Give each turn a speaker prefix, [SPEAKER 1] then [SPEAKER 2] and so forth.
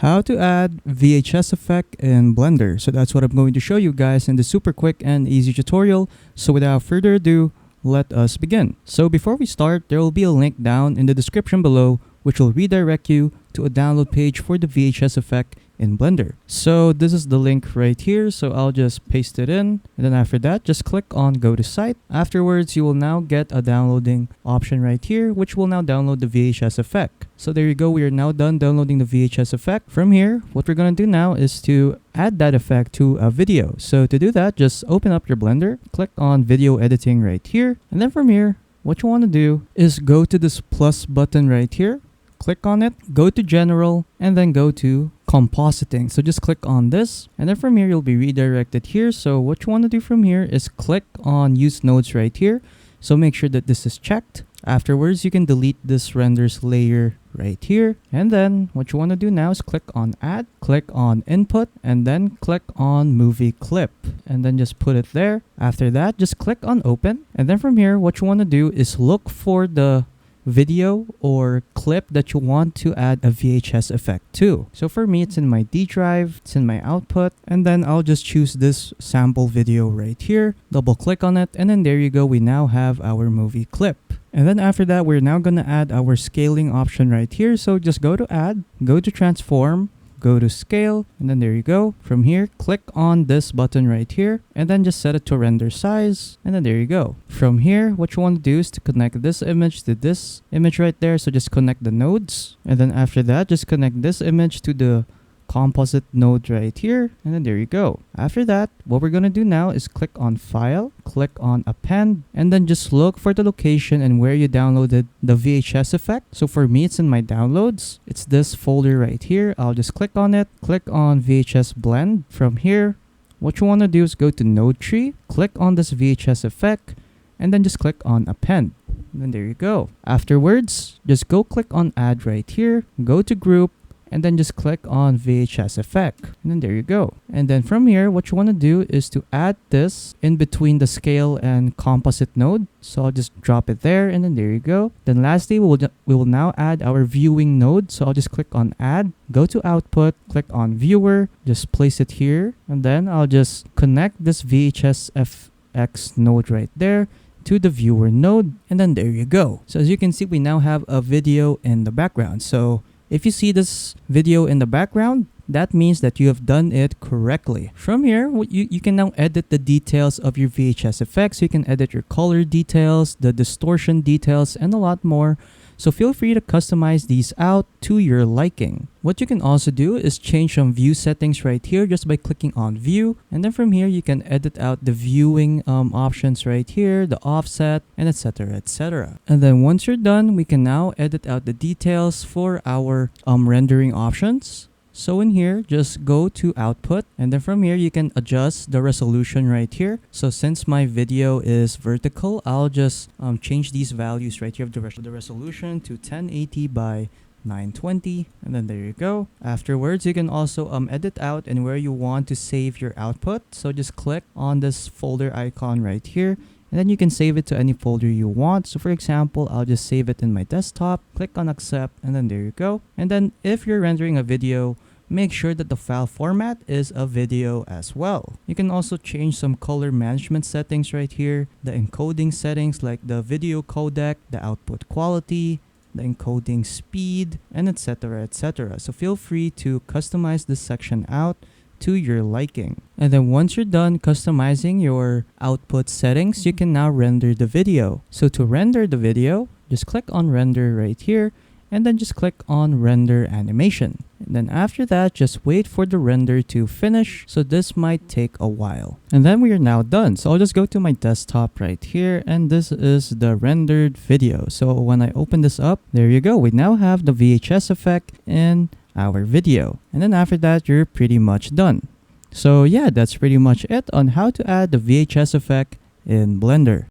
[SPEAKER 1] how to add VHS effect in Blender. So that's what I'm going to show you guys in this super quick and easy tutorial. So without further ado, let us begin. So before we start, there will be a link down in the description below which will redirect you to a download page for the VHS effect in Blender. So this is the link right here, so I'll just paste it in, and then after that just click on go to site. Afterwards you will now get a downloading option right here which will now download the VHS effect. So there you go, we are now done downloading the VHS effect. From here, what we're going to do now is to add that effect to a video. So to do that, just open up your Blender, click on video editing right here, and then from here what you want to do is go to this plus button right here. Click on it, go to general, and then go to compositing. So just click on this, and then from here you'll be redirected here. So what you want to do from here is click on use nodes right here. So make sure that this is checked. Afterwards you can delete this renders layer right here, and then what you want to do now is click on add, click on input, and then click on movie clip, and then just put it there. After that just click on open, and then from here what you want to do is look for the video or clip that you want to add a VHS effect to. So for me, it's in my D drive, it's in my output, and then I'll just choose this sample video right here, double click on it, and then there you go, we now have our movie clip. And then after that, we're now gonna add our scaling option right here. So just go to add, go to transform, go to scale, and then there you go. From here, click on this button right here, and then just set it to render size, and then there you go. From here, what you want to do is to connect this image to this image right there. So just connect the nodes, and then after that, just connect this image to the composite node right here, and then there you go. After that, what we're gonna do now is click on file, click on append, and then just look for the location and where you downloaded the VHS effect. So for me, it's in my downloads, it's this folder right here. I'll just click on it, click on VHS blend. From here, what you want to do is go to node tree, click on this VHS effect, and then just click on append, and then there you go. Afterwards, just go click on add right here, go to group, and then just click on VHS effect, and then there you go. And then from here, what you want to do is to add this in between the scale and composite node. So I'll just drop it there, and then there you go. Then lastly, we will now add our viewing node. So I'll just click on add, go to output, click on viewer, just place it here, and then I'll just connect this VHS FX node right there to the viewer node, and then there you go. So as you can see, we now have a video in the background. So if you see this video in the background, that means that you have done it correctly. From here, you can now edit the details of your VHS effects. You can edit your color details, the distortion details, and a lot more. So feel free to customize these out to your liking. What you can also do is change some view settings right here just by clicking on view. And then from here, you can edit out the viewing options right here, the offset, and etc. etc. And then once you're done, we can now edit out the details for our rendering options. So in here, just go to output, and then from here you can adjust the resolution right here. So since my video is vertical, I'll just change these values right here of the resolution to 1080 by 920, and then there you go. Afterwards, you can also edit out and where you want to save your output. So just click on this folder icon right here, and then you can save it to any folder you want. So for example, I'll just save it in my desktop, click on accept, and then there you go. And then if you're rendering a video, make sure that the file format is a video as well. You can also change some color management settings right here, the encoding settings like the video codec, the output quality, the encoding speed, and etc. etc. So feel free to customize this section out to your liking. And then once you're done customizing your output settings, you can now render the video. So to render the video, just click on render right here, and then just click on render animation. And then after that, just wait for the render to finish. So this might take a while. And then we are now done. So I'll just go to my desktop right here, and this is the rendered video. So when I open this up, there you go. We now have the VHS effect in our video. And then after that, you're pretty much done. So yeah, that's pretty much it on how to add the VHS effect in Blender.